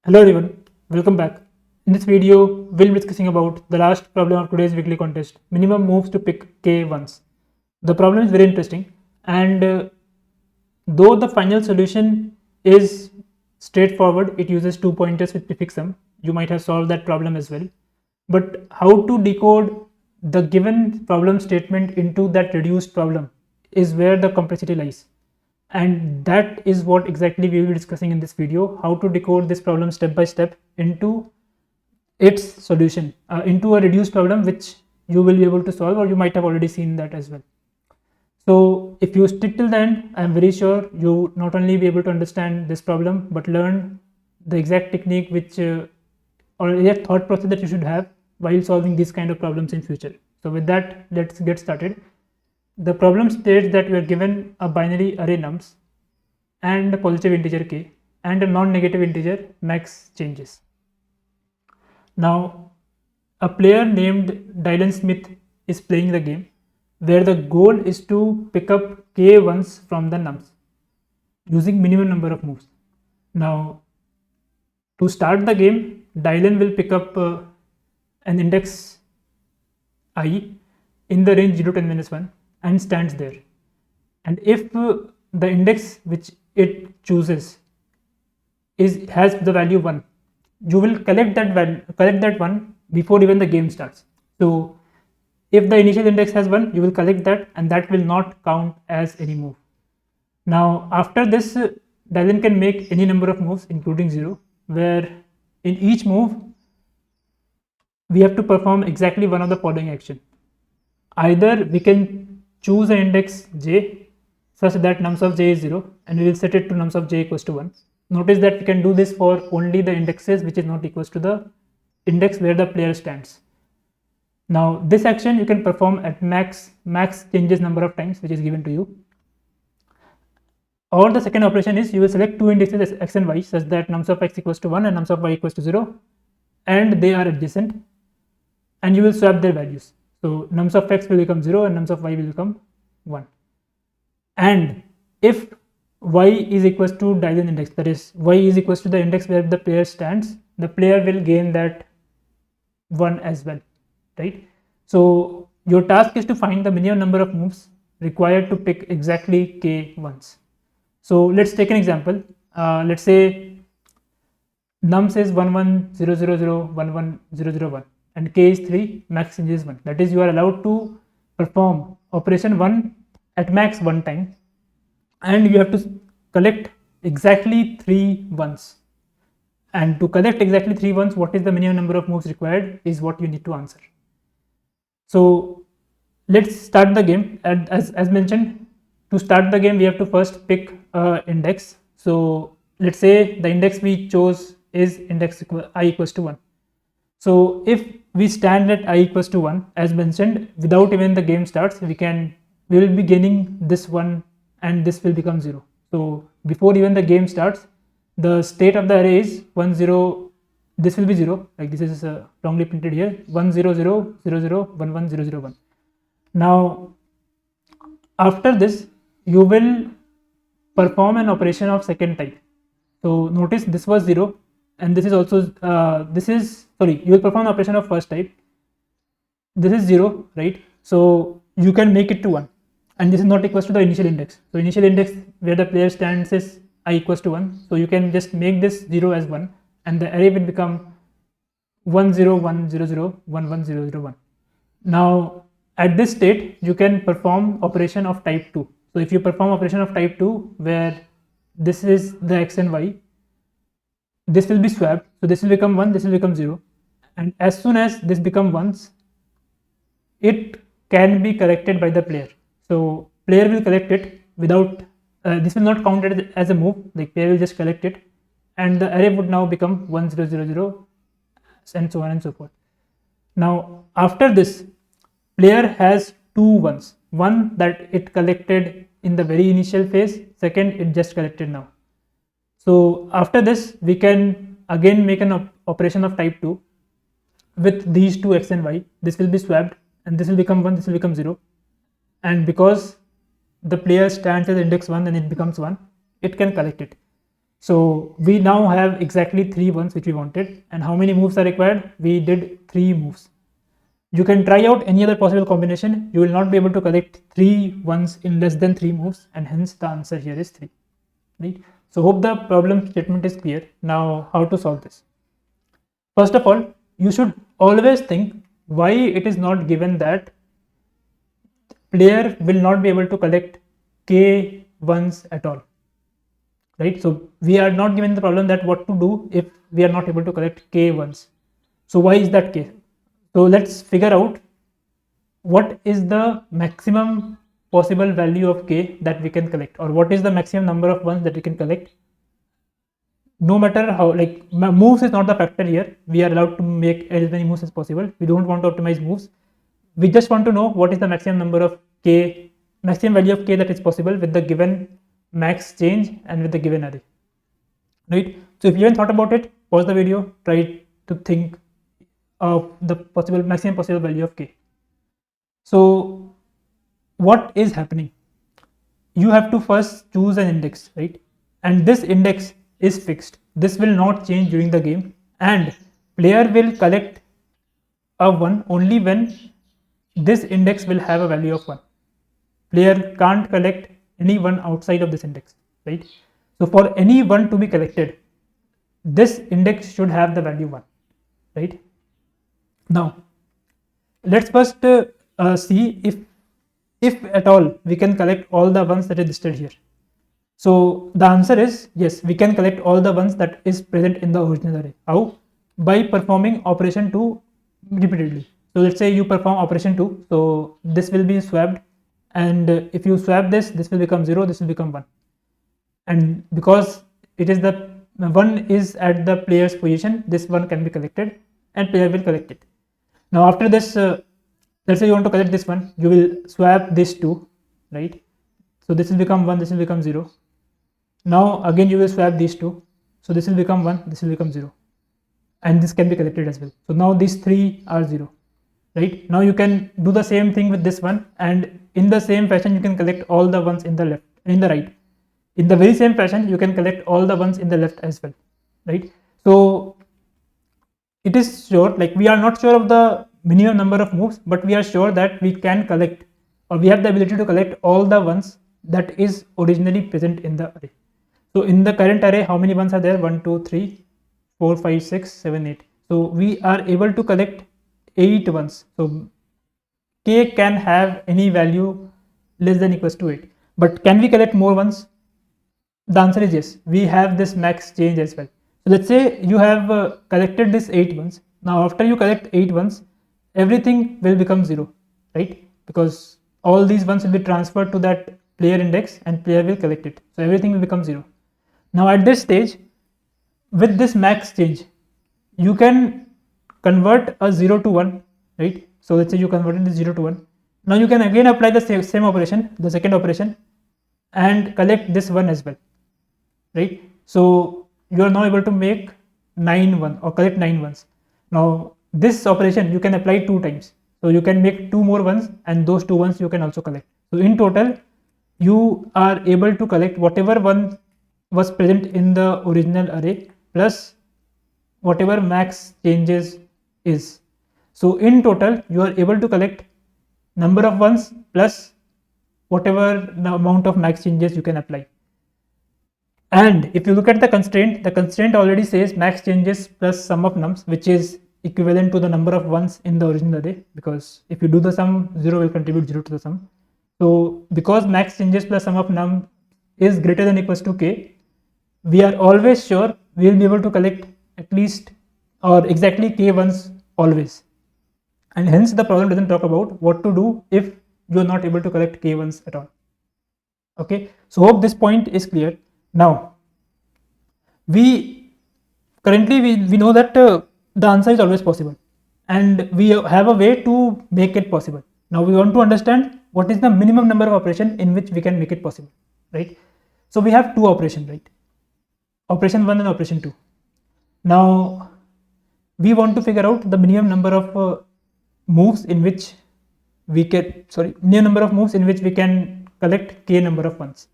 Hello everyone, welcome back. In this video, we'll be discussing about the last problem of today's weekly contest, minimum moves to pick k once. The problem is very interesting, and though the final solution is straightforward, it uses 2 pointers with prefix sum. You might have solved that problem as well. But how to decode the given problem statement into that reduced problem is where the complexity lies. And that is what exactly we will be discussing in this video, how to decode this problem step by step into its solution, into a reduced problem which you will be able to solve, or you might have already seen that as well. So if you stick till the end, I am very sure you not only be able to understand this problem but learn the exact technique which or a thought process that you should have while solving these kind of problems in future. So with that, let's get started. The problem states that we are given a binary array nums and a positive integer k and a non-negative integer max changes. Now, a player named Dylan Smith is playing the game where the goal is to pick up k once from the nums using minimum number of moves. Now, to start the game, Dylan will pick up an index I in the range 0 to n-1 and stands there. And if the index which it chooses has the value 1, you will collect that 1 before even the game starts. So if the initial index has 1, you will collect that, and that will not count as any move. Now after this, Dylan can make any number of moves including 0, where in each move we have to perform exactly one of the following action. Either we can choose an index j such that nums of j is 0, and we will set it to nums of j equals to 1. Notice that we can do this for only the indexes which is not equals to the index where the player stands. Now this action you can perform at max changes number of times which is given to you. Or the second operation is you will select two indexes x and y such that nums of x equals to 1 and nums of y equals to 0, and they are adjacent, and you will swap their values. So nums of x will become 0 and nums of y will become 1. And if y is equals to Dylan index, that is y is equals to the index where the player stands, the player will gain that 1 as well, right? So your task is to find the minimum number of moves required to pick exactly k once. So let's take an example. Let's say nums is 1 1 0 0 0 1 1 0 0 1 and k is 3, max change is 1. That is, you are allowed to perform operation 1 at max 1 time, and you have to collect exactly 3 ones. And to collect exactly 3 ones, what is the minimum number of moves required is what you need to answer. So let's start the game. And as mentioned, to start the game we have to first pick an index. So let's say the index we chose is index I equals to 1. So if we stand at I equals to 1, as mentioned, without even the game starts, we will be gaining this 1 and this will become 0. So before even the game starts, the state of the array is 1 0, this will be 0, like this is wrongly printed here, 1 0 0 0 0 1 1 0 0 1. Now after this you will perform an operation of second type. So notice this was 0 and this is also you will perform the operation of first type. This is 0, right? So you can make it to 1, and this is not equals to the initial index. So initial index where the player stands is I equals to 1, so you can just make this 0 as 1, and the array will become 1 0 1 0 0 1 1 0 0 1. Now at this state you can perform operation of type 2. So if you perform operation of type 2 where this is the x and y, this will be swapped, so this will become 1, this will become 0, and as soon as this becomes 1s, it can be corrected by the player. So player will collect it without this will not count it as a move, like player will just collect it, and the array would now become 1 0 0 0 and so on and so forth. Now after this, player has two ones, one that it collected in the very initial phase, second it just collected now. So after this we can again make an operation of type 2 with these two x and y. This will be swapped and this will become 1, this will become 0, and because the player stands as index 1 and it becomes 1, it can collect it. So we now have exactly 3 ones which we wanted, and how many moves are required? We did 3 moves. You can try out any other possible combination. You will not be able to collect 3 ones in less than 3 moves, and hence the answer here is 3. Right? So hope the problem statement is clear. Now how to solve this? First of all, you should always think why it is not given that player will not be able to collect k ones at all. Right? So we are not given the problem that what to do if we are not able to collect k ones. So why is that case? So let's figure out what is the maximum possible value of k that we can collect, or what is the maximum number of ones that we can collect. No matter how, like, moves is not the factor here. We are allowed to make as many moves as possible. We don't want to optimize moves. We just want to know what is the maximum number of k, maximum value of k that is possible with the given max change and with the given array. Right? So if you haven't thought about it, pause the video, try to think of the possible maximum possible value of k. So what is happening? You have to first choose an index, right? And this index is fixed. This will not change during the game, and player will collect a 1 only when this index will have a value of 1. Player can't collect any 1 outside of this index, right? So for any 1 to be collected, this index should have the value 1, right? Now let's first see if at all we can collect all the ones that are listed here. So the answer is yes, we can collect all the ones that is present in the original array. How? By performing operation 2 repeatedly. So let's say you perform operation 2, so this will be swapped, and if you swap this will become 0, this will become 1, and because it is the 1 is at the player's position, this 1 can be collected and player will collect it. Now after this, let's say you want to collect this one, you will swap this 2, right? So this will become 1, this will become 0. Now again you will swap these 2, so this will become 1, this will become 0, and this can be collected as well. So now these 3 are 0, right? Now you can do the same thing with this one, and in the same fashion you can collect all the ones in the left, in the right. In the very same fashion you can collect all the ones in the left as well, right? So it is sure, like, we are not sure of the minimum number of moves, but we are sure that we can collect, or we have the ability to collect all the ones that is originally present in the array. So in the current array, how many ones are there? 1, 2, 3, 4, 5, 6, 7, 8. So we are able to collect 8 ones. So k can have any value less than equals to 8. But can we collect more ones? The answer is yes. We have this max change as well. So let's say you have collected this 8 ones. Now after you collect 8 ones, everything will become 0, right? Because all these ones will be transferred to that player index and player will collect it. So everything will become 0. Now at this stage, with this max change, you can convert a 0 to 1, right? So let's say you converted this 0 to 1. Now you can again apply the same operation, the second operation, and collect this 1 as well, right? So you are now able to make 9 1 or collect 9 ones. Now this operation you can apply 2 times. So you can make 2 more ones, and those 2 ones you can also collect. So in total, you are able to collect whatever one was present in the original array plus whatever max changes is. So in total, you are able to collect number of ones plus whatever the amount of max changes you can apply. And if you look at the constraint already says max changes plus sum of nums, which is equivalent to the number of ones in the original array, because if you do the sum, 0 will contribute 0 to the sum. So because max changes plus sum of num is greater than equals to k, we are always sure we will be able to collect at least or exactly k ones always. And hence the problem doesn't talk about what to do if you are not able to collect k ones at all. Okay, so hope this point is clear. Now we know that the answer is always possible, and we have a way to make it possible. Now we want to understand what is the minimum number of operations in which we can make it possible, right? So we have 2 operations, right? Operation 1 and operation 2. Now we want to figure out the minimum number of moves in which we can collect k number of ones.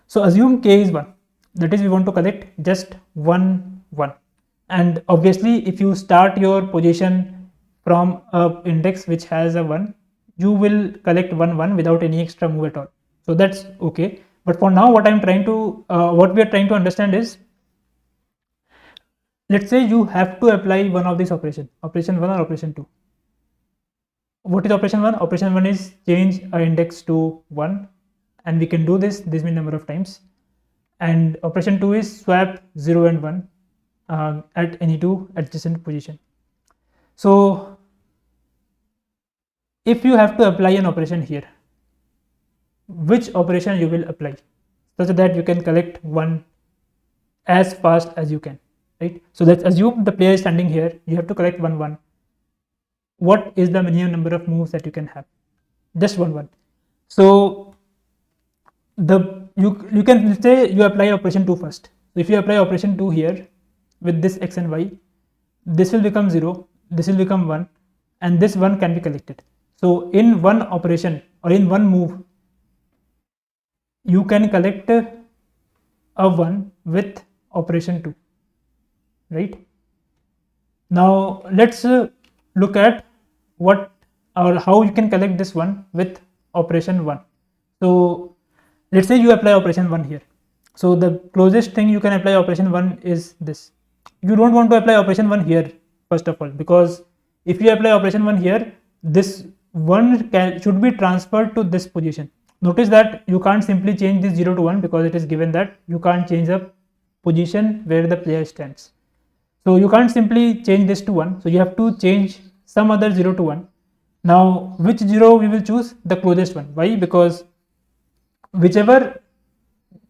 So assume k is 1. that is we want to collect just 1 1, and obviously if you start your position from a index which has a 1, you will collect 1 1 without any extra move at all, so that's okay. But for now what we are trying to understand is, let's say you have to apply one of these operation 1 or operation 2. What is operation 1? Operation 1 is change a index to 1, and we can do this many number of times. And operation 2 is swap 0 and 1 at any two adjacent position. So if you have to apply an operation here, which operation you will apply such that you can collect 1 as fast as you can, right? So let's assume the player is standing here, you have to collect 1 1. What is the minimum number of moves that you can have? Just 1 1. So you can say you apply operation 2 first. So if you apply operation 2 here with this x and y, this will become 0, this will become 1, and this 1 can be collected. So in one operation or in one move, you can collect a 1 with operation 2, right? Now let's look at what or how you can collect this 1 with operation 1. So let's say you apply operation 1 here. So the closest thing you can apply operation 1 is this. You don't want to apply operation 1 here first of all, because if you apply operation 1 here, this 1 should be transferred to this position. Notice that you can't simply change this 0 to 1 because it is given that you can't change the position where the player stands. So you can't simply change this to 1, so you have to change some other 0 to 1. Now which 0 we will choose? The closest one. Why? Because whichever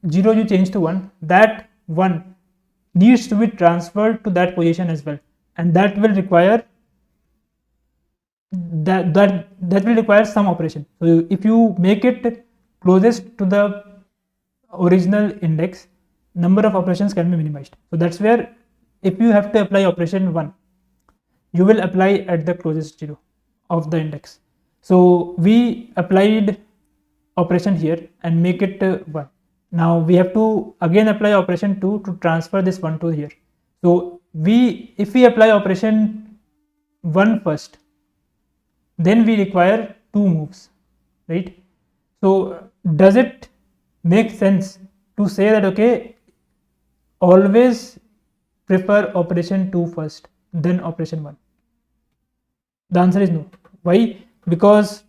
0 you change to 1, that 1 needs to be transferred to that position as well, and that will require that will require some operation. So if you make it closest to the original index, number of operations can be minimized. So that's where if you have to apply operation 1, you will apply at the closest 0 of the index. So we applied operation here and make it 1. Now we have to again apply operation 2 to transfer this 1 to here. So if we apply operation 1 first, then we require 2 moves, right? So does it make sense to say that okay, always prefer operation 2 first then operation 1? The answer is no. Why? Because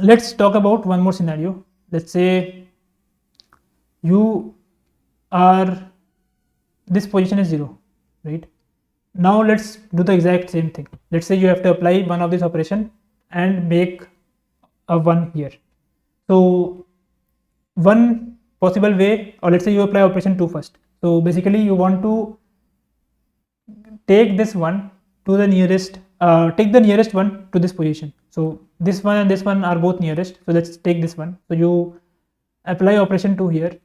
let's talk about one more scenario. Let's say this position is 0, right? Now let's do the exact same thing. Let's say you have to apply one of these operation and make a 1 here. So one possible way, or let's say you apply operation 2 first. So basically you want to take this 1 to the nearest, take the nearest one to this position. So this one and this one are both nearest. So let's take this one. So you apply operation 2 here.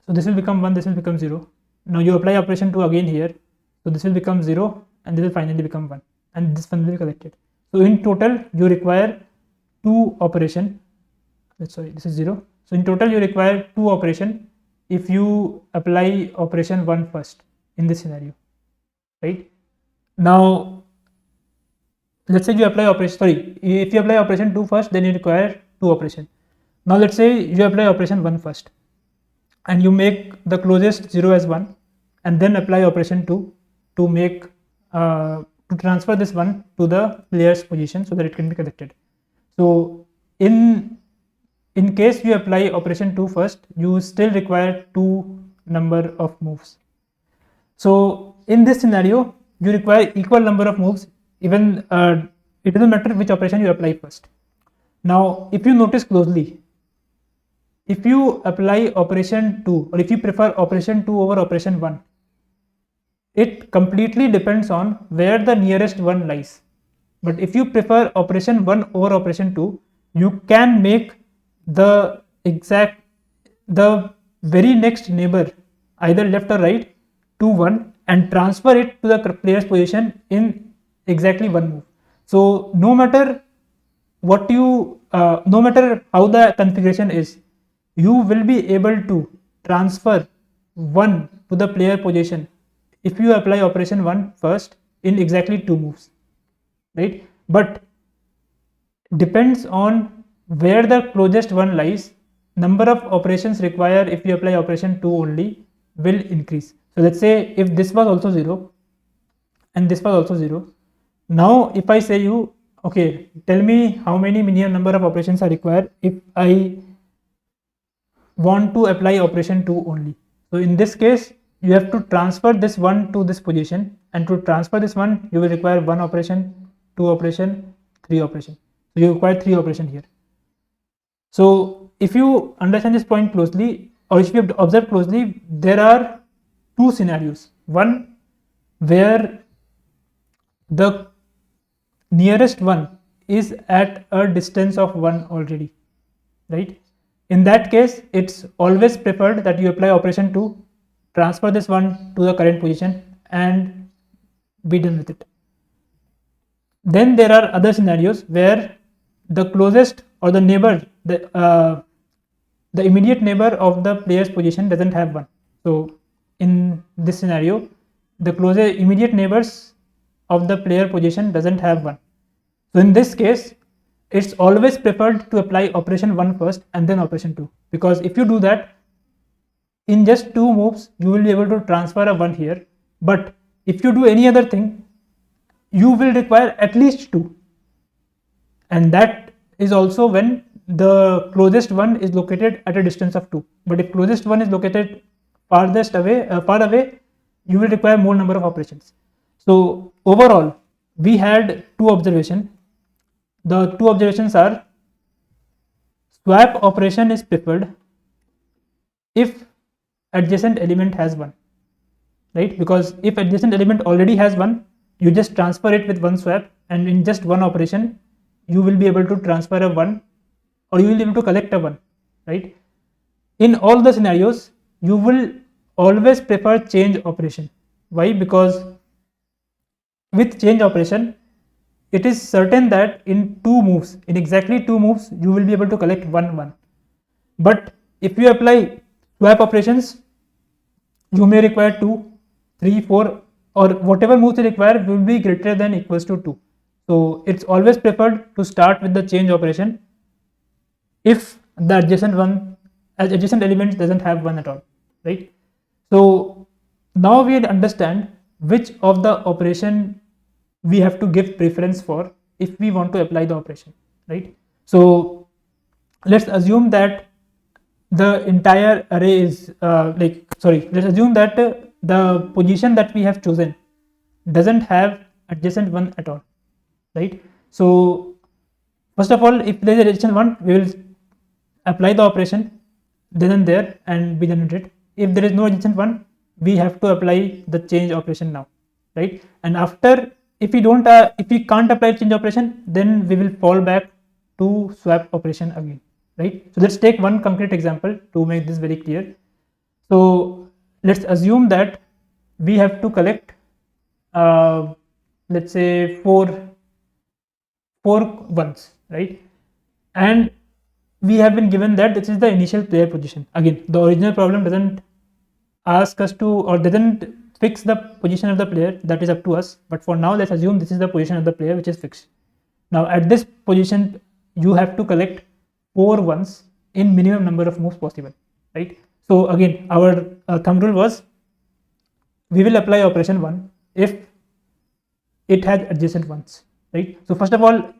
So this will become 1, this will become 0. Now you apply operation 2 again here. So this will become 0 and this will finally become 1, and this one will be collected. So in total you require 2 operation. Sorry, this is 0. So in total you require 2 operation if you apply operation 1 first in this scenario, right? Now let's say you apply operation, if you apply operation 2 first, then you require 2 operation. Now let's say you apply operation 1 first and you make the closest 0 as 1 and then apply operation 2 to make to transfer this 1 to the player's position so that it can be collected. So in case you apply operation 2 first, you still require 2 number of moves. So in this scenario you require equal number of moves, even it doesn't matter which operation you apply first. Now if you notice closely, if you apply operation 2 or if you prefer operation 2 over operation 1, it completely depends on where the nearest one lies. But if you prefer operation 1 over operation 2, you can make the very next neighbor either left or right to 1 and transfer it to the player's position in exactly 1 move. So no matter how the configuration is, you will be able to transfer 1 to the player position if you apply operation 1 first in exactly 2 moves, right? But depends on where the closest one lies, number of operations required if you apply operation 2 only will increase. So let's say if this was also 0 and this was also 0, now if I say you, okay, tell me how many minimum number of operations are required if I want to apply operation 2 only. So in this case, you have to transfer this 1 to this position, and to transfer this 1 you will require 1 operation, 2 operation, 3 operation. So you require 3 operation here. So if you understand this point closely, or if you observe closely, there are 2 scenarios. One where the nearest one is at a distance of 1 already, right? In that case, it's always preferred that you apply operation 2, transfer this 1 to the current position and be done with it. Then there are other scenarios where the closest or the neighbor, the immediate neighbor of the player's position doesn't have 1. So in this scenario, the closest immediate neighbors of the player position doesn't have 1. So in this case, it's always preferred to apply operation 1 first and then operation 2, because if you do that, in just 2 moves you will be able to transfer a 1 here, but if you do any other thing you will require at least 2, and that is also when the closest one is located at a distance of 2. But if closest one is located far away, you will require more number of operations. So overall we had 2 observations. The 2 observations are: swap operation is preferred if adjacent element has 1, right? Because if adjacent element already has 1, you just transfer it with 1 swap, and in just 1 operation you will be able to transfer a 1, or you will be able to collect a 1, right? In all the scenarios you will always prefer change operation. Why? Because with change operation it is certain that in 2 moves, in exactly 2 moves, you will be able to collect 1 1. But if you apply swap operations, you may require 2, 3, 4, or whatever moves you require will be greater than equals to 2. So it's always preferred to start with the change operation if the adjacent element doesn't have 1 at all, right? So now we understand which of the operation we have to give preference for if we want to apply the operation, right? So let's assume that the entire array is let's assume that the position that we have chosen doesn't have adjacent 1 at all, right? So first of all, if there is adjacent 1, we will apply the operation then and there and be done with it. If there is no adjacent 1, we have to apply the change operation now, right? And after, if we can't apply change operation, then we will fall back to swap operation again, right? So let's take one concrete example to make this very clear. So let's assume that we have to collect let's say 4 ones, right? And we have been given that this is the initial player position. Again, the original problem doesn't ask us to, or doesn't fix the position of the player, that is up to us, but for now let's assume this is the position of the player which is fixed. Now at this position you have to collect 4 ones in minimum number of moves possible, right? So again, our thumb rule was we will apply operation 1 if it has adjacent ones, right? So first of all,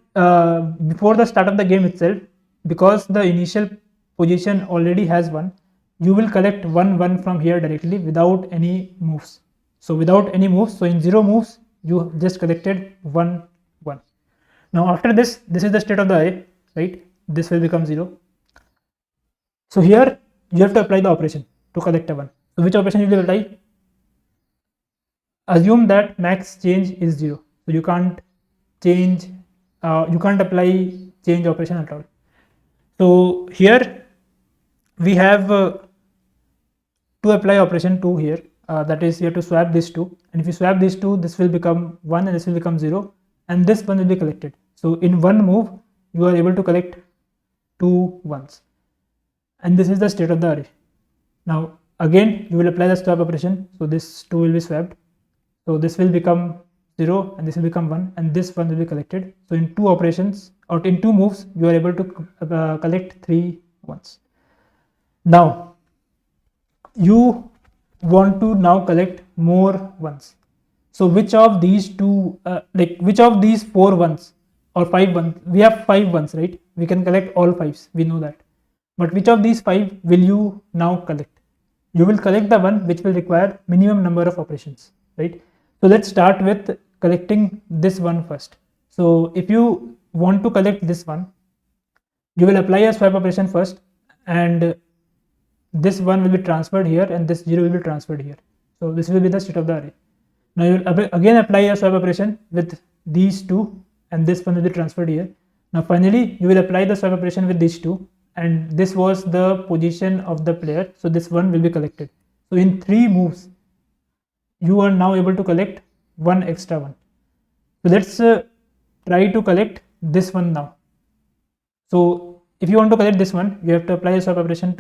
before the start of the game itself, because the initial position already has 1, you will collect 1 1 from here directly without any moves. So without any moves, so in 0 moves you just collected 1 1. Now after this is the state of the array, right? This will become 0. So here you have to apply the operation to collect a 1. So which operation you will apply? Assume that max change is 0, so you can't change, you can't apply change operation at all. So here we have to apply operation 2 here, that is you have to swap these 2, and if you swap these 2, this will become 1 and this will become 0, and this 1 will be collected. So in one move you are able to collect 2 ones, and this is the state of the array. Now again you will apply the swap operation. So this 2 will be swapped. So this will become 0 and this will become 1, and this 1 will be collected. So in 2 operations or in 2 moves you are able to collect 3 ones. Now you want to now collect more ones. So which of these two, which of these 4 ones or 5 ones, we have 5 ones, right? We can collect all 5s, we know that. But which of these 5 will you now collect? You will collect the one which will require minimum number of operations, right? So let's start with collecting this one first. So if you want to collect this one, you will apply a swap operation first, and this one will be transferred here and this 0 will be transferred here. So this will be the state of the array. Now you will again apply a swap operation with these two, and this one will be transferred here. Now finally you will apply the swap operation with these two, and this was the position of the player, so this one will be collected. So in 3 moves you are now able to collect one extra one. So let's try to collect this one now. So if you want to collect this one, you have to apply a swap operation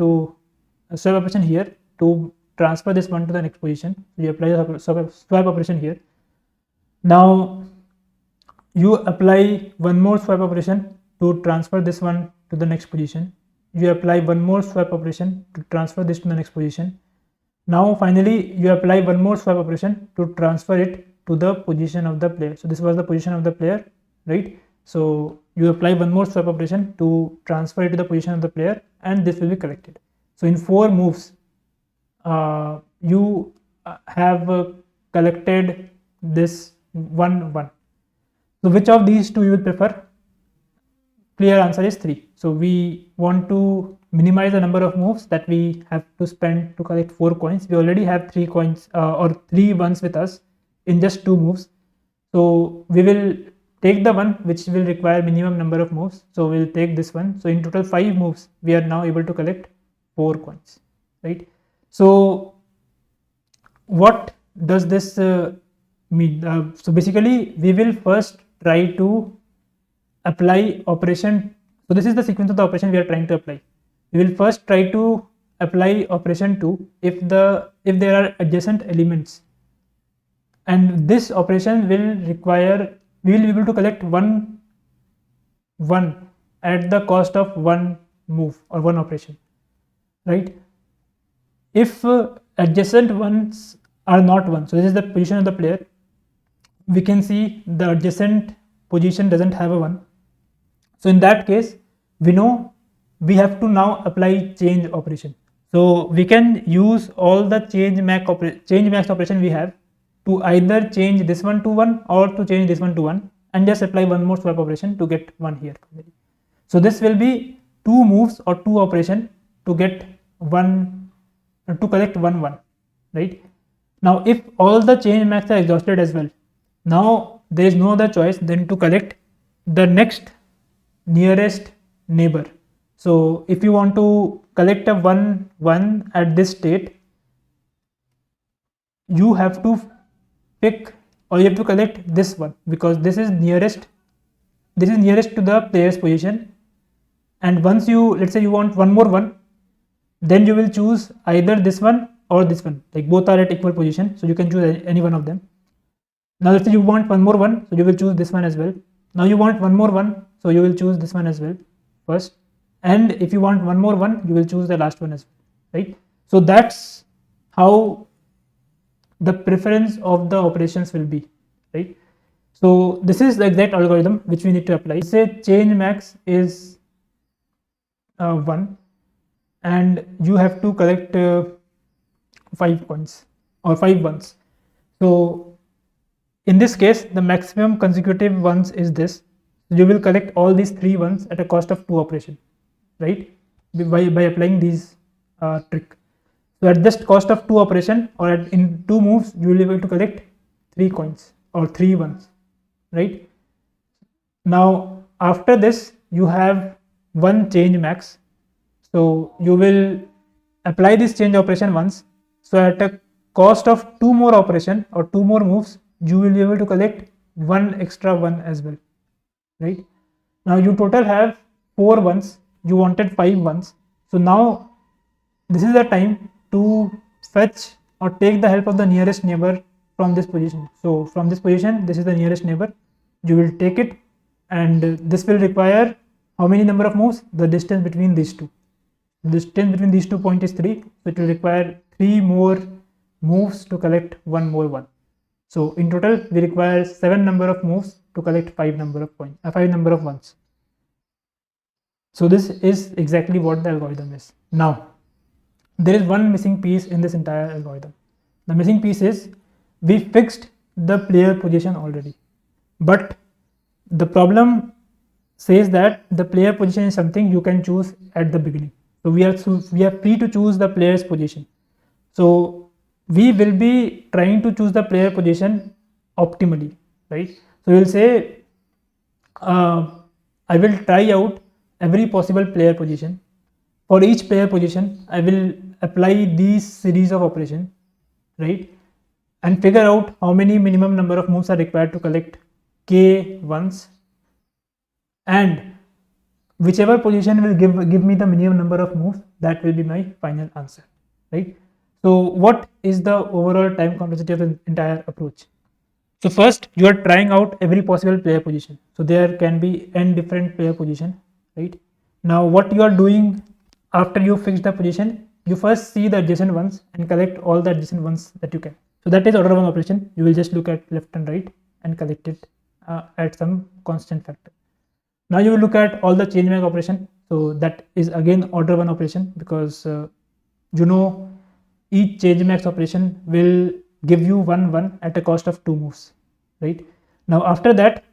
here to transfer this one to the next position. So you apply a swap operation here. Now you apply one more swap operation to transfer this one to the next position. You apply one more swap operation to transfer this to the next position. Now finally you apply one more swap operation to transfer it to the position of the player. So this was the position of the player, right? So you apply one more swap operation to transfer it to the position of the player, and this will be collected. So in 4 moves you have collected this 1 1. So which of these two you will prefer? Clear answer is 3. So we want to minimize the number of moves that we have to spend to collect 4 coins. We already have 3 coins or 3 ones with us in just 2 moves. So we will take the one which will require minimum number of moves. So we'll take this one. So in total 5 moves we are now able to collect 4 coins, right? So what does this mean? So basically we will first try to apply operation. So this is the sequence of the operation we are trying to apply. We will first try to apply operation 2 if there are adjacent elements, and this operation will require, we will be able to collect 1 at the cost of 1 move or 1 operation, right? If adjacent ones are not 1, so this is the position of the player, we can see the adjacent position doesn't have a 1. So in that case we know we have to now apply change operation. So we can use all the change max operation we have to either change this one to 1 or to change this one to 1, and just apply one more swap operation to get 1 here. So this will be 2 moves or 2 operation to get 1 to collect 1 1, right? Now if all the change max are exhausted as well, now there is no other choice than to collect the next nearest neighbor. So if you want to collect a 1 1 at this state, you have to pick, or you have to collect this one, because this is nearest to the player's position. And once you, let's say you want one more 1, then you will choose either this one or this one, like both are at equal position, so you can choose any one of them. Now let's say you want one more 1, so you will choose this one as well. Now you want one more 1, so you will choose this one as well first, and if you want one more 1, you will choose the last one as well, right? So that's how the preference of the operations will be, right? So this is the exact algorithm which we need to apply. Say change max is 1 and you have to collect 5 coins or 5 ones. So in this case the maximum consecutive ones is this. You will collect all these 3 ones at a cost of 2 operation, right? By applying these trick. So at this cost of 2 operation, or in 2 moves, you will be able to collect 3 coins or 3 ones, right? Now after this you have 1 change max, so you will apply this change operation once. So at a cost of 2 more operation or 2 more moves, you will be able to collect 1 extra 1 as well, right? Now you total have 4 ones, you wanted 5 ones, so now this is the time to fetch or take the help of the nearest neighbor from this position. So from this position, this is the nearest neighbor, you will take it, and this will require how many number of moves? The distance between these two. The distance between these 2 points is 3, so it will require 3 more moves to collect 1 more 1. So in total we require 7 number of moves to collect 5 number of points, 5 number of ones. So this is exactly what the algorithm is. Now there is one missing piece in this entire algorithm. The missing piece is we fixed the player position already, but the problem says that the player position is something you can choose at the beginning. So we are free to choose the player's position. So we will be trying to choose the player position optimally, right? So we will say I will try out every possible player position. For each player position, I will apply these series of operations, right? And figure out how many minimum number of moves are required to collect k ones, and whichever position will give me the minimum number of moves, that will be my final answer, right? So what is the overall time complexity of the entire approach? So first you are trying out every possible player position. So there can be n different player position, right? Now what you are doing after you fix the position, you first see the adjacent ones and collect all the adjacent ones that you can. So that is order 1 operation. You will just look at left and right and collect it at some constant factor. Now you will look at all the change mag operation. So that is again order 1 operation, because each change max operation will give you 1 1 at a cost of 2 moves, right? Now after that,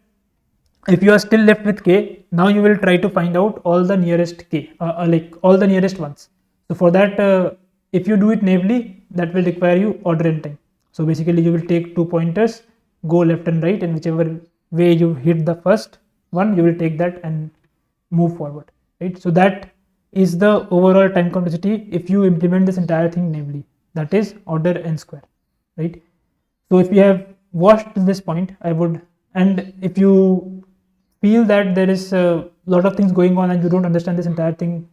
if you are still left with k, now you will try to find out all the nearest k, like all the nearest ones. So for that, if you do it naively, that will require you order n time. So basically you will take 2 pointers, go left and right, and whichever way you hit the first one, you will take that and move forward, right? So that is the overall time complexity if you implement this entire thing naively, that is order n square, right? So if you have watched this point, I would, and if you feel that there is a lot of things going on and you don't understand this entire thing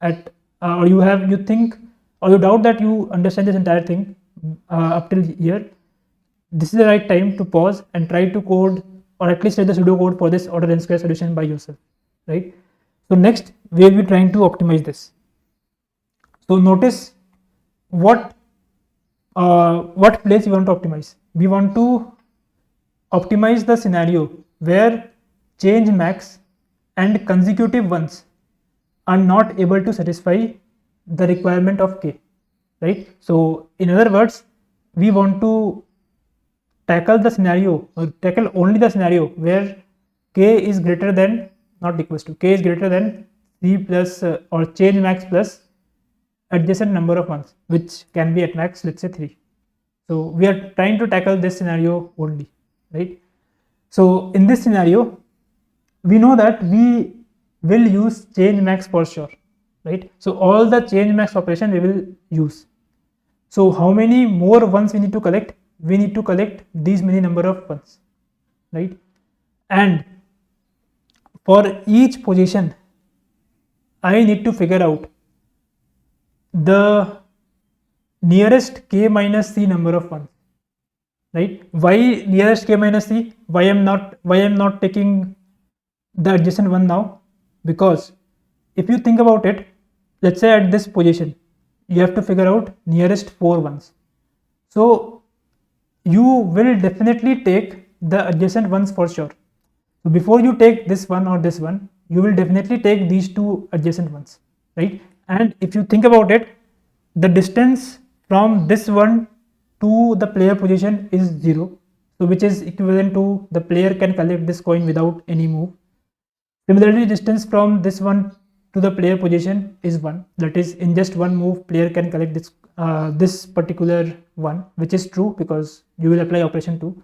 or you think or you doubt that you understand this entire thing up till here, this is the right time to pause and try to code, or at least write the pseudo code for this order n square solution by yourself, right? So next we will be trying to optimize this. So notice what place we want to optimize. We want to optimize the scenario where change max and consecutive ones are not able to satisfy the requirement of k, right? So in other words, we want to tackle the scenario, or tackle only the scenario where k is greater than, not equals to, k is greater than 3 plus or change max plus adjacent number of ones, which can be at max, let's say 3. So we are trying to tackle this scenario only, right? So in this scenario, we know that we will use change max for sure, right? So all the change max operation we will use. So how many more ones we need to collect? We need to collect these many number of ones, right? And for each position, I need to figure out the nearest k minus c number of ones, right? Why nearest k minus c? Why I'm not taking the adjacent one now? Because if you think about it, let's say at this position you have to figure out nearest 4 ones. So you will definitely take the adjacent ones for sure. So before you take this one or this one, you will definitely take these 2 adjacent ones, right? And if you think about it, the distance from this one to the player position is 0, so which is equivalent to the player can collect this coin without any move. Similarly, distance from this one to the player position is 1, that is in just one move player can collect this particular one, which is true because you will apply operation 2.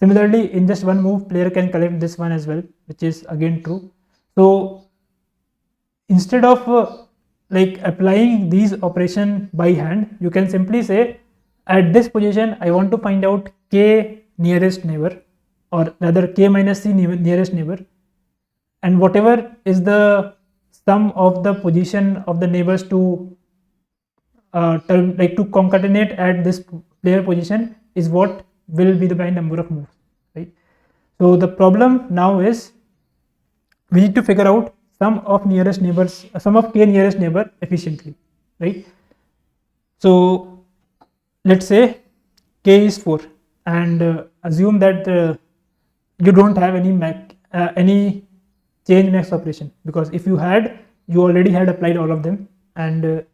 Similarly, in just one move player can collect this one as well, which is again true. So instead of like applying these operation by hand, you can simply say at this position I want to find out k nearest neighbor, or rather k minus c nearest neighbor, and whatever is the sum of the position of the neighbors to to concatenate at this player position is what will be the by number of moves, right? So the problem now is we need to figure out sum of k nearest neighbor efficiently, right? So let's say k is 4 and assume that you don't have any change max operation, because if you had, you already had applied all of them and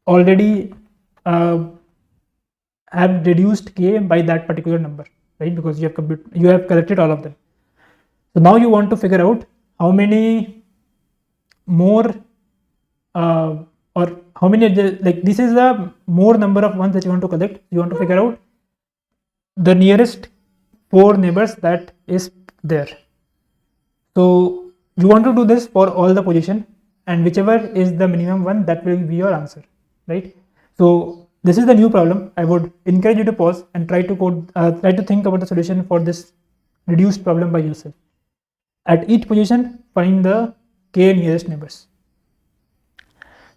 already have reduced k by that particular number, right? Because you have collected all of them. So now you want to figure out how many more or how many, like this is the more number of ones that you want to collect. You want to figure out the nearest 4 neighbors that is there. So you want to do this for all the position, and whichever is the minimum one, that will be your answer, right? So this is the new problem. I would encourage you to pause and try to think about the solution for this reduced problem by yourself. At each position, find the k nearest neighbors.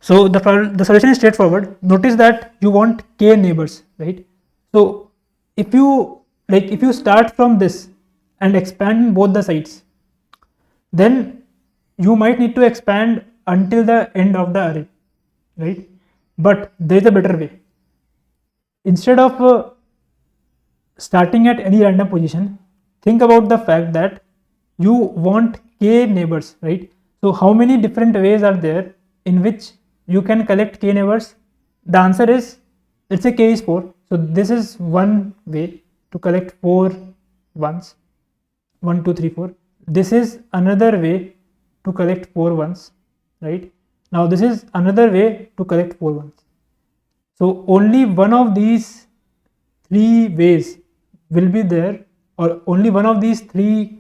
So the solution is straightforward. Notice that you want k neighbors, right? So if you start from this and expand both the sides, then you might need to expand until the end of the array, right? But there is a better way. Instead of starting at any random position, think about the fact that you want k neighbors, right? So how many different ways are there in which you can collect k neighbors? The answer is, let's say k is 4. So this is one way to collect 4 ones, 1, 2, 3, 4. This is another way to collect 4 ones, right? Now this is another way to collect 4 ones. So only one of these 3 ways will be there, or only one of these 3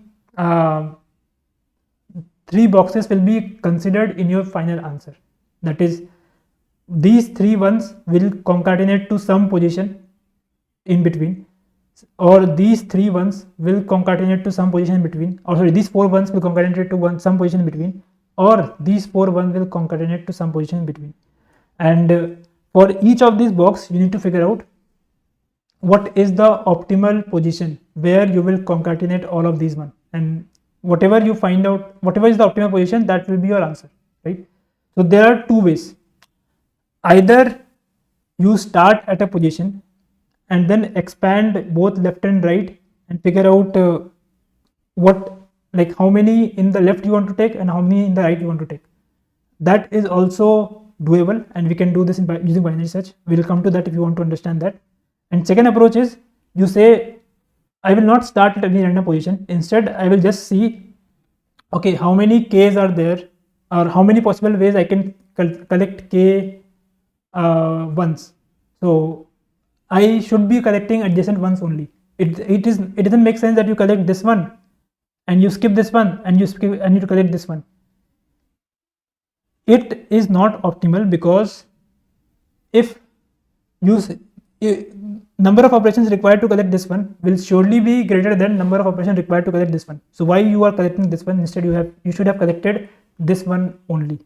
boxes will be considered in your final answer. That is, these 3 ones will concatenate to some position in between, or these 3 ones will concatenate to some position in between, or sorry, these 4 ones will concatenate to some position in between, or these 4 ones will concatenate to some position in between. And for each of these boxes, you need to figure out what is the optimal position where you will concatenate all of these ones, and whatever you find out, whatever is the optimal position, that will be your answer, right? So there are 2 ways. Either you start at a position and then expand both left and right and figure out how many in the left you want to take and how many in the right you want to take. That is also doable, and we can do this using binary search. We will come to that if you want to understand that. And second approach is, you say, I will not start at any random position. Instead, I will just see, okay, how many k's are there, or how many possible ways I can collect k ones. So I should be collecting adjacent ones only. It doesn't make sense that you collect this one and you skip this one and you collect this one. It is not optimal, because if number of operations required to collect this one will surely be greater than number of operations required to collect this one. So why you are collecting this one? Instead, you should have collected this one only.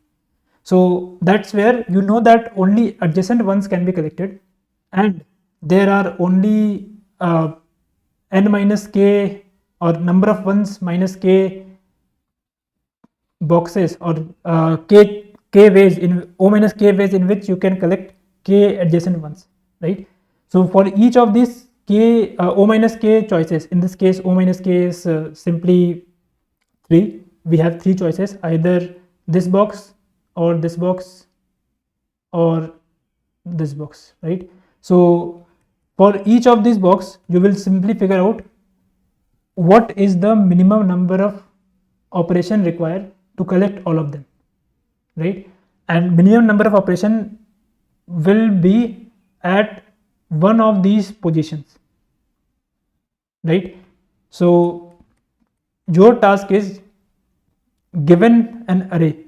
So that's where you know that only adjacent ones can be collected, and there are only n minus k, or number of ones minus k boxes, or k ways in O minus k ways in which you can collect k adjacent ones, right? So for each of these k O minus k choices, in this case O minus k is simply 3. We have 3 choices, either this box or this box or this box, right? So for each of these boxes, you will simply figure out what is the minimum number of operation required to collect all of them, right? And minimum number of operation will be at one of these positions, right? So your task is, given an array,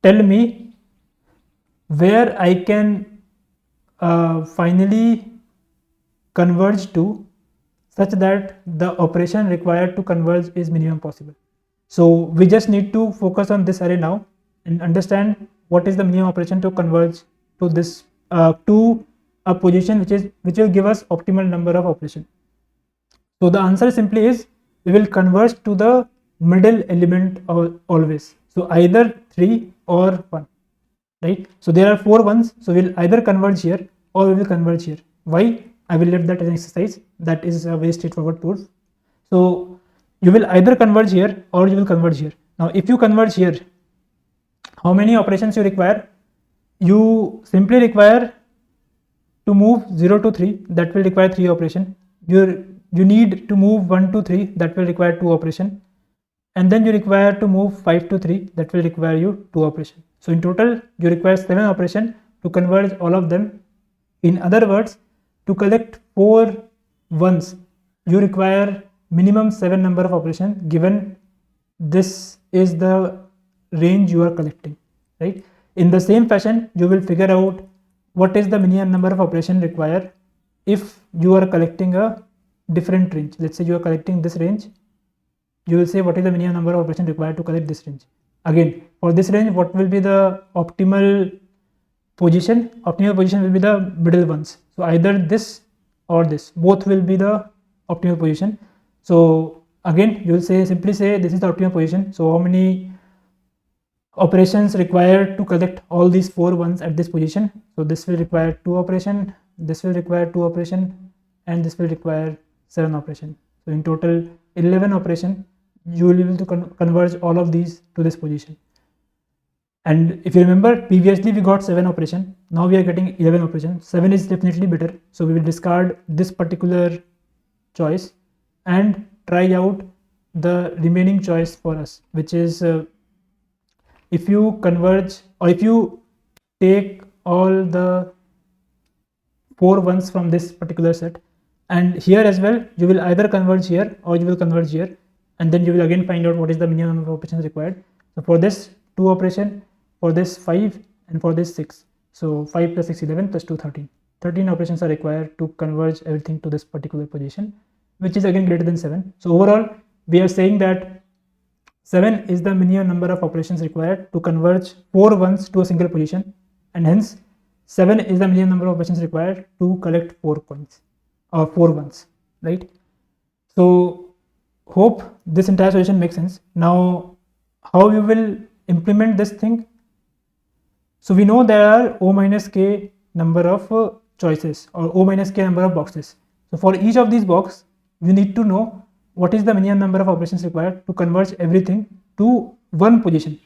tell me where I can finally converge to, such that the operation required to converge is minimum possible. So we just need to focus on this array now and understand what is the minimum operation to converge to this to a position which will give us optimal number of operation. So the answer simply is we will converge to the middle element always. So either 3 or 1, right? So there are 4 ones, so we'll either converge here or we will converge here. Why? I will leave that as an exercise. That is a very straightforward proof. So you will either converge here or you will converge here. Now if you converge here, how many operations you require? You simply require to move 0 to 3, that will require 3 operation. You need to move 1 to 3, that will require 2 operation, and then you require to move 5 to 3, that will require you 2 operation. So in total you require 7 operation to converge all of them. In other words, to collect 4 ones you require minimum 7 number of operation, given this is the range you are collecting, right? In the same fashion, you will figure out what is the minimum number of operation required if you are collecting a different range. Let's say you are collecting this range, you will say what is the minimum number of operation required to collect this range. Again, for this range, what will be the optimal position? Optimal position will be the middle ones. So either this or this, both will be the optimal position. So again, you will simply say this is the optimal position. So how many operations required to collect all these 4 ones at this position? So this will require 2 operation, this will require 2 operation, and this will require 7 operation. So in total 11 operation you will be able to converge all of these to this position. And if you remember, previously we got 7 operation, now we are getting 11 operation. 7 is definitely better, so we will discard this particular choice and try out the remaining choice for us, which is if you converge, or if you take all the 4 ones from this particular set, and here as well you will either converge here or you will converge here, and then you will again find out what is the minimum number of operations required. So for this 2 operation, for this 5, and for this 6. So 5 plus 6, 11 plus 2, 13. 13 operations are required to converge everything to this particular position, which is again greater than 7. So overall we are saying that 7 is the minimum number of operations required to converge 4 ones to a single position, and hence 7 is the minimum number of operations required to collect 4 coins or 4 ones, right? So hope this entire solution makes sense. Now how you will implement this thing? So we know there are O minus k number of choices, or O minus k number of boxes. So for each of these boxes you need to know what is the minimum number of operations required to converge everything to one position.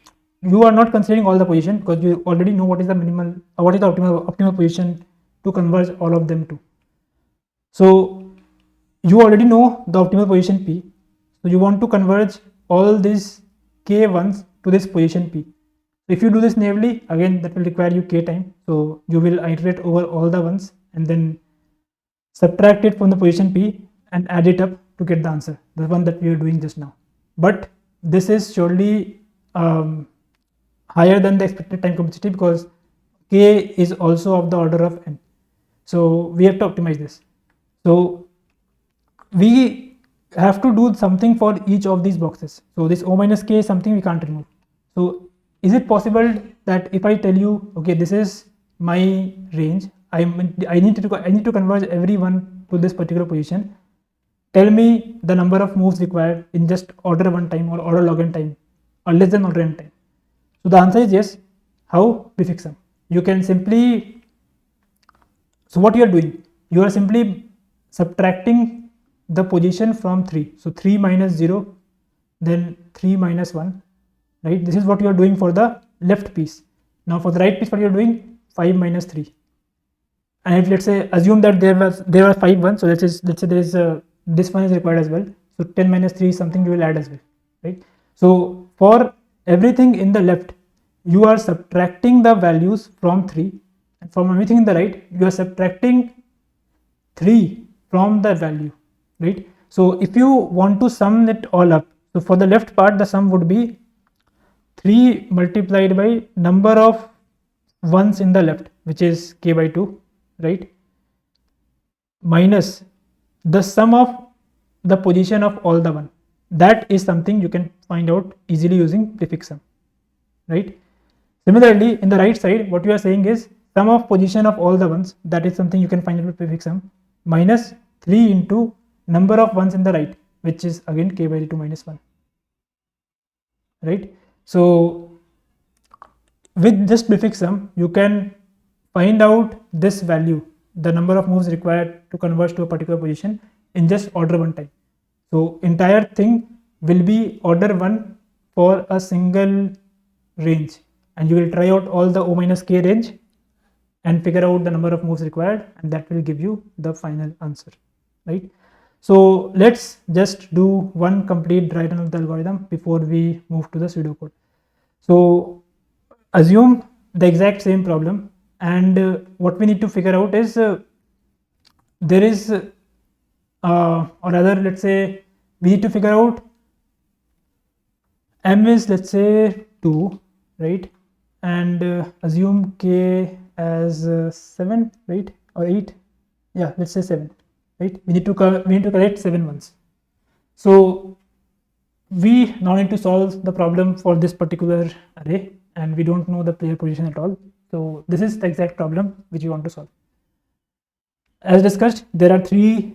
You are not considering all the position because you already know what is the minimal, what is the optimal position to converge all of them to. So you already know the optimal position P. So you want to converge all these k ones to this position P. If you do this naively, again that will require you k time. So you will iterate over all the ones and then subtract it from the position P and add it up to get the answer, the one that we are doing just now. But this is surely higher than the expected time complexity because k is also of the order of n. So we have to optimize this. So we have to do something for each of these boxes. So this O minus k is something we can't remove. So is it possible that if I tell you, okay, this is my range, I need to converge everyone to this particular position, tell me the number of moves required in just order 1 time or order log n time or less than order n time. So the answer is yes. How? Prefix sum. You can simply, so what you are doing, you are simply subtracting the position from 3. So 3 minus 0, then 3 minus 1, right? This is what you are doing for the left piece. Now for the right piece, what you are doing? 5 minus 3. And if let's say assume that there were 5 ones, so let's say there is this one is required as well. So 10 minus 3 is something you will add as well, right? So for everything in the left, you are subtracting the values from 3, and from everything in the right, you are subtracting 3 from the value, right? So if you want to sum it all up, so for the left part, the sum would be 3 multiplied by number of ones in the left, which is k by 2, right? Minus the sum of the position of all the one. That is something you can find out easily using prefix sum, right? Similarly, in the right side, what you are saying is sum of position of all the ones, that is something you can find out with prefix sum, minus 3 into number of ones in the right, which is again k by 2 minus 1, right? So with just prefix sum, you can find out this value, the number of moves required to converge to a particular position, in just order 1 time. So entire thing will be order 1 for a single range, and you will try out all the O minus k range and figure out the number of moves required, and that will give you the final answer, right? So let's just do one complete dry run of the algorithm before we move to the pseudocode. So assume the exact same problem, and what we need to figure out is there is or rather, let's say we need to figure out m is, let's say, 2, right? And assume k as 7, right, or 8, yeah, let's say 7, right? We need to collect 7 ones. So we now need to solve the problem for this particular array, and we don't know the player position at all. So this is the exact problem which we want to solve. As discussed, there are three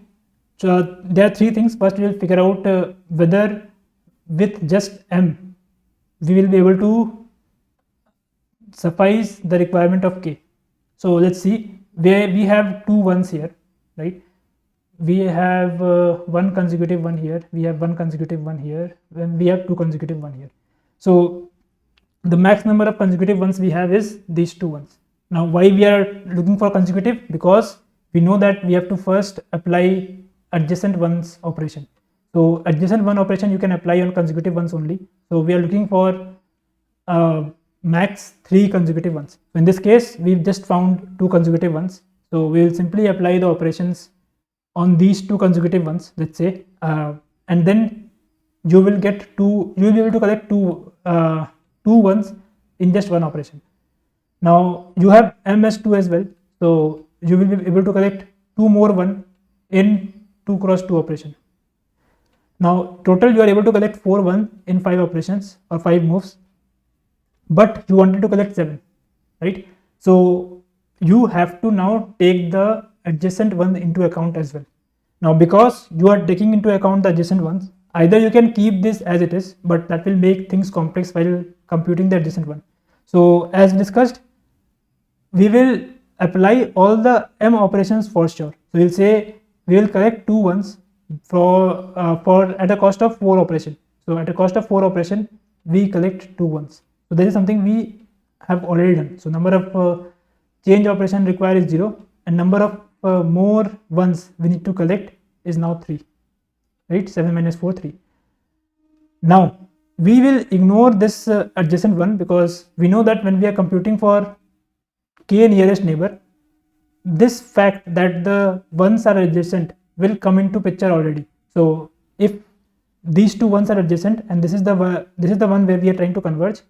things. First, we will figure out whether with just m we will be able to suffice the requirement of k. So let's see, where we have 2 ones here, right? We have one consecutive one here, we have one consecutive one here, and we have 2 consecutive one here. So the max number of consecutive ones we have is these 2 ones. Now why we are looking for consecutive? Because we know that we have to first apply adjacent ones operation. So adjacent one operation you can apply on consecutive ones only. So we are looking for max 3 consecutive ones. So in this case, we've just found 2 consecutive ones. So we will simply apply the operations on these 2 consecutive ones, let's say, and then you will be able to collect two ones in just one operation. Now you have m as 2 as well, so you will be able to collect 2 more one in 2 cross 2 operation. Now total you are able to collect 4 1 in 5 operations or 5 moves, but you wanted to collect 7, right? So you have to now take the adjacent one into account as well. Now because you are taking into account the adjacent ones, either you can keep this as it is, but that will make things complex while computing the adjacent one. So as discussed, we will apply all the m operations for sure. So we'll say we will collect 2 ones for at a cost of 4 operation. So at a cost of 4 operation, we collect 2 ones. So that is something we have already done. So number of change operation required is 0, and number of more ones we need to collect is now 3, right? 7 minus 4, 3. Now we will ignore this adjacent one, because we know that when we are computing for k nearest neighbor, this fact that the ones are adjacent will come into picture already. So if these 2 ones are adjacent and this is the one where we are trying to converge,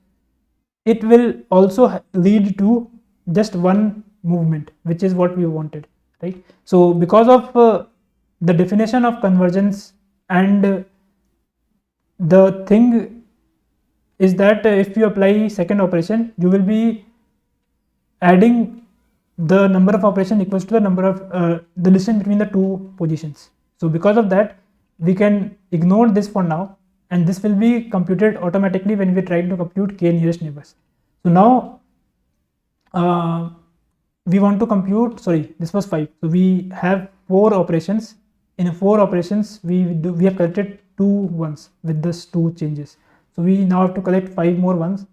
it will also lead to just one movement, which is what we wanted, right? So because of the definition of convergence, and the thing is that if you apply second operation, you will be adding the number of operation equals to the number of the distance between the 2 positions. So because of that, we can ignore this for now, and this will be computed automatically when we try to compute k nearest neighbors. So now we want to compute, sorry, this was 5. So we have 4 operations. In 4 operations, we have collected 2 ones with this 2 changes. So we now have to collect 5 more ones,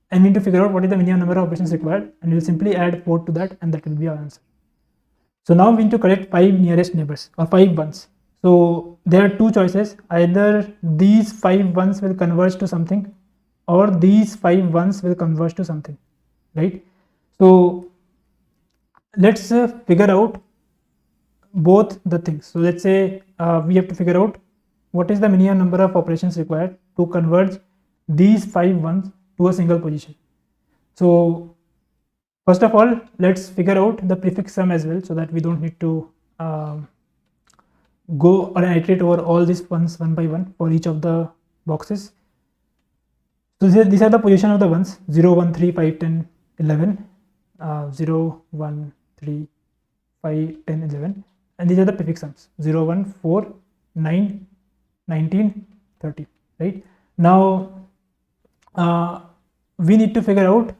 and we need to figure out what is the minimum number of operations required, and we will simply add 4 to that, and that will be our answer. So now we need to collect 5 nearest neighbors, or 5 ones. So there are 2 choices: either these 5 ones will converge to something, or these 5 ones will converge to something, right? So let's figure out both the things. So let's say we have to figure out what is the minimum number of operations required to converge these 5 ones to a single position. So first of all, let's figure out the prefix sum as well, so that we don't need to go or iterate over all these ones one by one for each of the boxes. So these are the position of the ones: 0, 1, 3, 5, 10, 11. 0, 1, 3, 5, 10, 11, and these are the prefix sums 0, 1, 4, 9, 19, 30, right? Now we need to figure out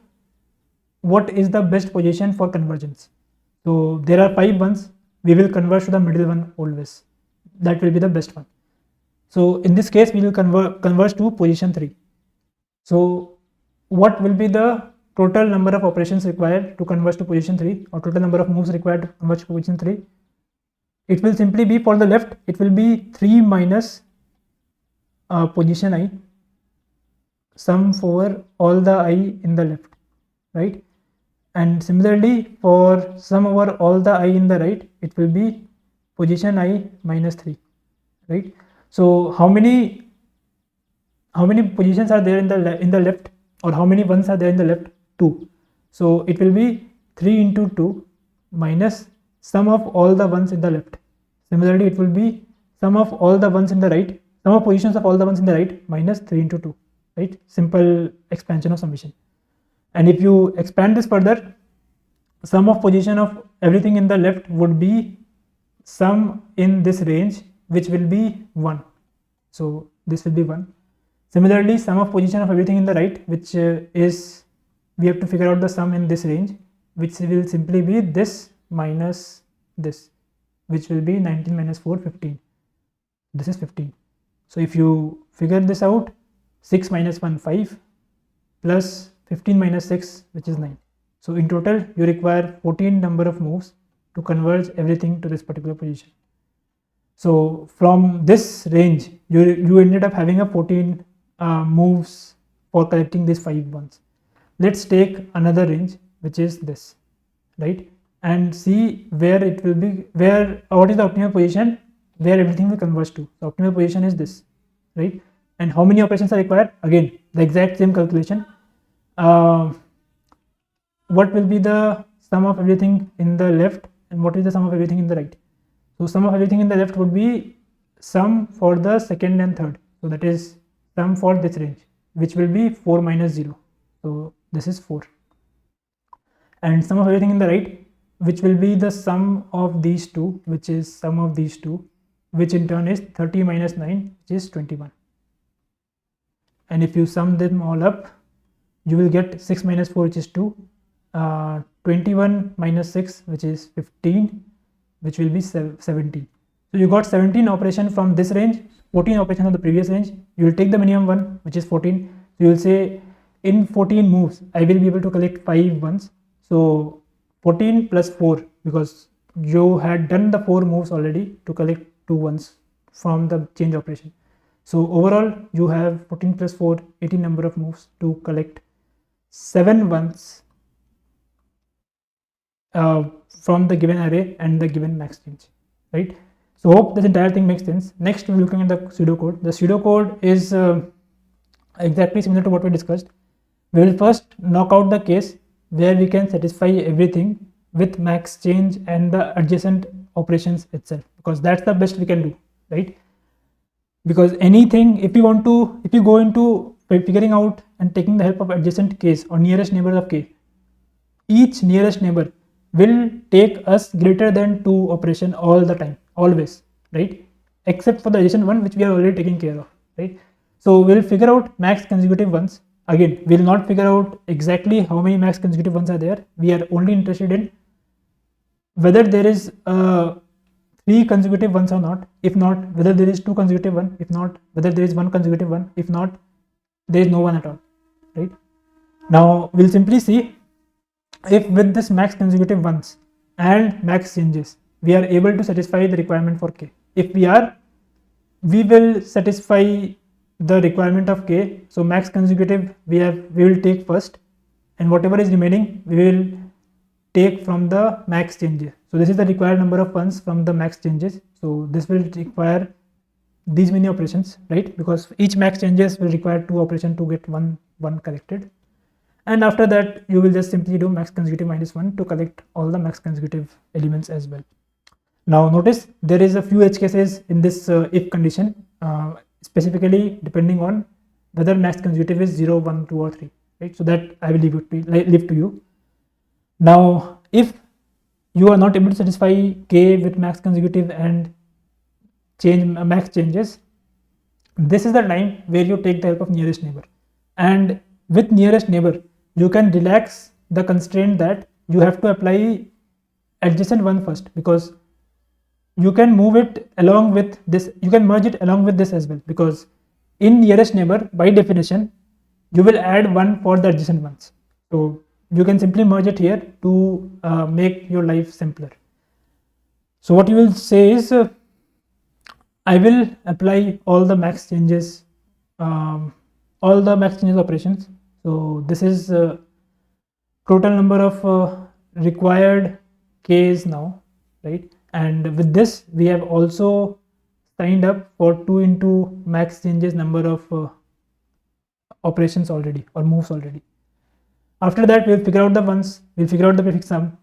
what is the best position for convergence. So there are 5 ones, we will converge to the middle one always, that will be the best one. So in this case we will converge to position 3. So what will be the total number of operations required to converge to position 3, or total number of moves required to converge to position 3? It will simply be, for the left it will be 3 minus position I, sum for all the I in the left, right? And similarly for sum over all the I in the right, it will be position I minus 3, right? So how many positions are there in the left, or how many ones are there in the left? 2. So it will be 3 into 2 minus sum of all the ones in the left. Similarly it will be sum of all the ones in the right, sum of positions of all the ones in the right minus 3 into 2, right? Simple expansion of summation. And if you expand this further, sum of position of everything in the left would be sum in this range, which will be 1. So this will be 1. Similarly, sum of position of everything in the right, which is, we have to figure out the sum in this range, which will simply be this minus this, which will be 19 minus 4, 15. This is 15. So if you figure this out, 6 minus 1, 5, plus 15 minus 6, which is 9. So in total you require 14 number of moves to converge everything to this particular position. So from this range you ended up having a 14 moves for collecting these 5 ones. Let's take another range, which is this, right? And see where it will be, what is the optimal position where everything will converge to. The optimal position is this, right? And how many operations are required? Again, the exact same calculation. What will be the sum of everything in the left, and what is the sum of everything in the right? So sum of everything in the left would be sum for the second and third. So that is sum for this range, which will be 4 minus 0. So this is 4. And sum of everything in the right, which will be the sum of these two, which is sum of these two, which in turn is 30 minus 9, which is 21. And if you sum them all up, you will get 6 minus 4, which is 2, 21 minus 6, which is 15, which will be 17. So you got 17 operation from this range, 14 operation on the previous range. You will take the minimum one, which is 14. So you will say in 14 moves I will be able to collect 5 ones. So 14 plus 4, because you had done the 4 moves already to collect 2 ones from the change operation. So overall you have 14 plus 4, 18 number of moves to collect 7 ones from the given array and the given max change, right? So hope this entire thing makes sense. Next we're looking at the pseudocode. The pseudocode is exactly similar to what we discussed. We will first knock out the case where we can satisfy everything with max change and the adjacent operations itself, because that's the best we can do, right? Because anything, if you go into figuring out and taking the help of adjacent case or nearest neighbor of k, each nearest neighbor will take us greater than 2 operation all the time, always, right? Except for the adjacent one, which we are already taking care of, right? So we'll figure out max consecutive ones. Again, we'll not figure out exactly how many max consecutive ones are there. We are only interested in whether there is 3 consecutive ones or not. If not, whether there is 2 consecutive one. If not, whether there is 1 consecutive one. If not, there is no one at all, right? Now we'll simply see if with this max consecutive ones and max changes we are able to satisfy the requirement for k. If we are, we will satisfy the requirement of k. So max consecutive we will take first, and whatever is remaining we will take from the max changes. So this is the required number of ones from the max changes. So this will require these many operations, right? Because each max changes will require 2 operations to get one collected. And after that you will just simply do max consecutive minus 1 to collect all the max consecutive elements as well. Now notice there is a few edge cases in this if condition, specifically depending on whether max consecutive is 0, 1, 2 or 3, right? So that I will leave to you. Now if you are not able to satisfy k with max consecutive and max changes, this is the time where you take the help of nearest neighbor. And with nearest neighbor you can relax the constraint that you have to apply adjacent one first, because you can move it along with this, you can merge it along with this as well, because in nearest neighbor by definition you will add one for the adjacent ones. So you can simply merge it here to make your life simpler. So what you will say is I will apply all the max changes operations. So this is total number of required k's now, right? And with this we have also signed up for 2 into max changes number of operations already, or moves already. After that we'll figure out the ones, we'll figure out the prefix sum,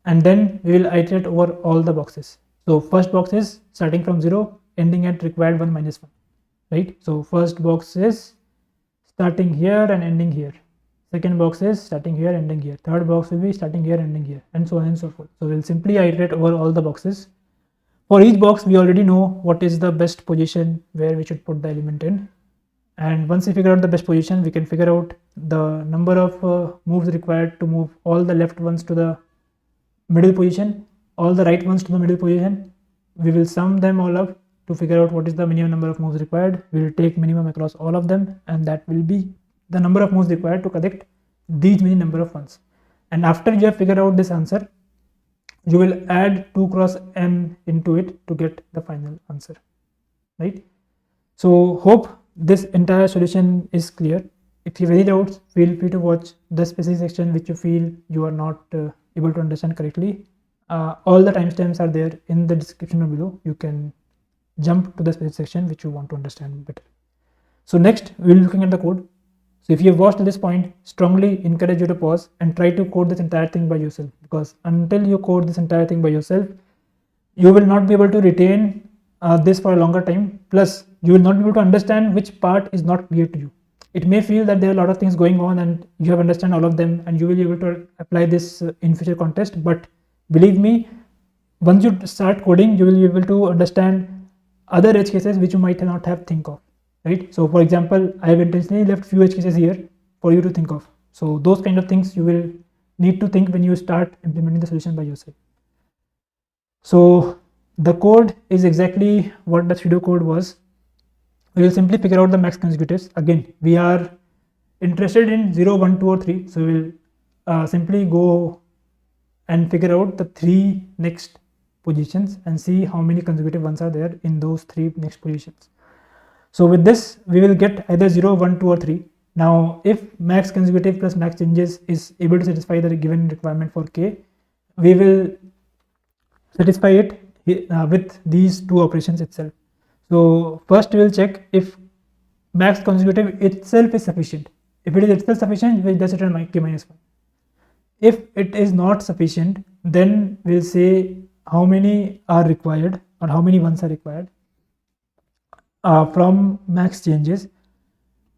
and then we will iterate over all the boxes. So first box is starting from 0 ending at required 1 minus 1, right? So first box is starting here and ending here, second box is starting here ending here, third box will be starting here ending here, and so on and so forth. So we'll simply iterate over all the boxes. For each box we already know what is the best position where we should put the element in, and once we figure out the best position we can figure out the number of moves required to move all the left ones to the middle position, all the right ones to the middle position. We will sum them all up to figure out what is the minimum number of moves required. We will take minimum across all of them, and that will be the number of moves required to collect these many number of ones. And after you have figured out this answer, you will add 2 cross m into it to get the final answer, right? So hope this entire solution is clear. If you have any doubts, feel free to watch the specific section which you feel you are not able to understand correctly. All the timestamps are there in the description below. You can jump to the specific section which you want to understand better. So next we will be looking at the code. So if you have watched to this point, strongly encourage you to pause and try to code this entire thing by yourself, because until you code this entire thing by yourself, you will not be able to retain this for a longer time. Plus you will not be able to understand which part is not clear to you. It may feel that there are a lot of things going on and you have understand all of them and you will be able to apply this in future context, but believe me, once you start coding you will be able to understand other edge cases which you might not have think of, right? So for example, I have intentionally left few edge cases here for you to think of. So those kind of things you will need to think when you start implementing the solution by yourself. So the code is exactly what the pseudo code was. We will simply figure out the max consecutives. Again, we are interested in 0, 1, 2 or 3. So we will simply go and figure out the 3 next positions and see how many consecutive ones are there in those 3 next positions. So with this we will get either 0, 1, 2 or 3. Now if max consecutive plus max changes is able to satisfy the given requirement for k, we will satisfy it with these 2 operations itself. So first we will check if max consecutive itself is sufficient. If it is itself sufficient, we will just return k minus 1. If it is not sufficient, then we will say how many are required or how many ones are required from max changes.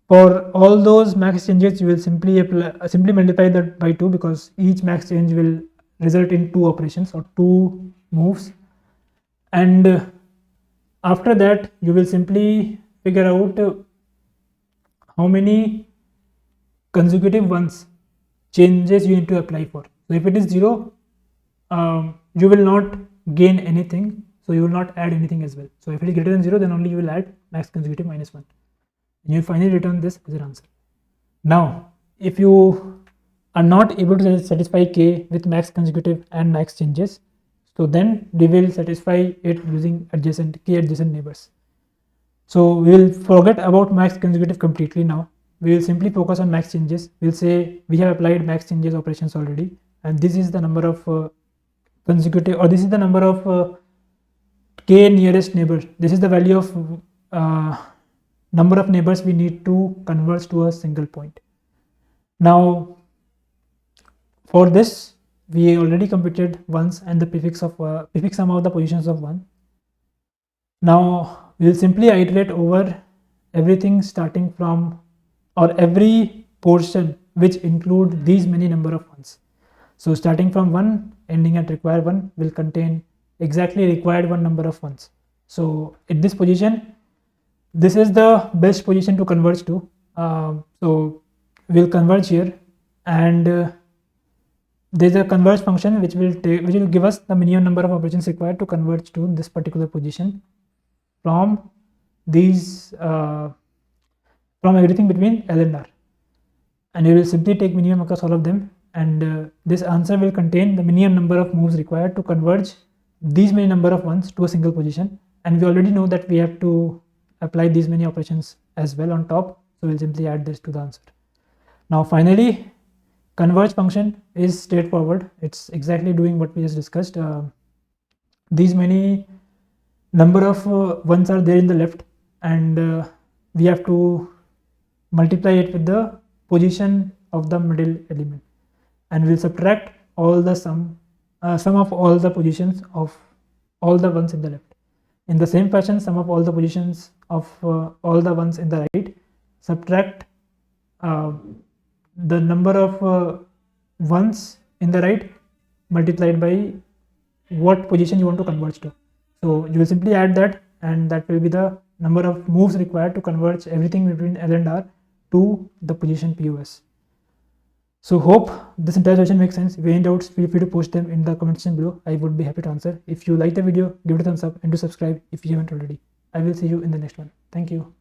For all those max changes you will simply multiply that by 2, because each max change will result in 2 operations or 2 moves, and after that you will simply figure out how many consecutive ones changes you need to apply for. So if it is 0, you will not gain anything, so you will not add anything as well. So if it is greater than 0, then only you will add max consecutive minus 1, and you will finally return this as an answer. Now if you are not able to satisfy k with max consecutive and max changes, so then we will satisfy it using k adjacent neighbors. So we will forget about max consecutive completely. Now we will simply focus on max changes. We will say we have applied max changes operations already, and this is the number of consecutive, or this is the number of k nearest neighbor. This is the value of number of neighbors we need to converge to a single point. Now for this we already computed ones and the prefix sum of the positions of 1. Now we will simply iterate over everything starting from, or every portion which include these many number of ones. So starting from 1 ending at required 1 will contain exactly required 1 number of 1s. So at this position, this is the best position to converge to. So we'll converge here, and there's a converge function which will give us the minimum number of operations required to converge to this particular position from these from everything between L and R, and you will simply take minimum across all of them, and this answer will contain the minimum number of moves required to converge these many number of ones to a single position. And we already know that we have to apply these many operations as well on top, so we'll simply add this to the answer. Now finally, converge function is straightforward. It's exactly doing what we just discussed. These many number of ones are there in the left, and we have to multiply it with the position of the middle element, and we'll subtract all the sum of all the positions of all the ones in the left. In the same fashion, sum of all the positions of all the ones in the right, subtract the number of ones in the right multiplied by what position you want to converge to. So you will simply add that, and that will be the number of moves required to converge everything between L and R to the position POS. So hope this entire session makes sense. If you have any doubts, feel free to post them in the comment section below. I would be happy to answer. If you like the video, give it a thumbs up and do subscribe if you haven't already. I will see you in the next one. Thank you.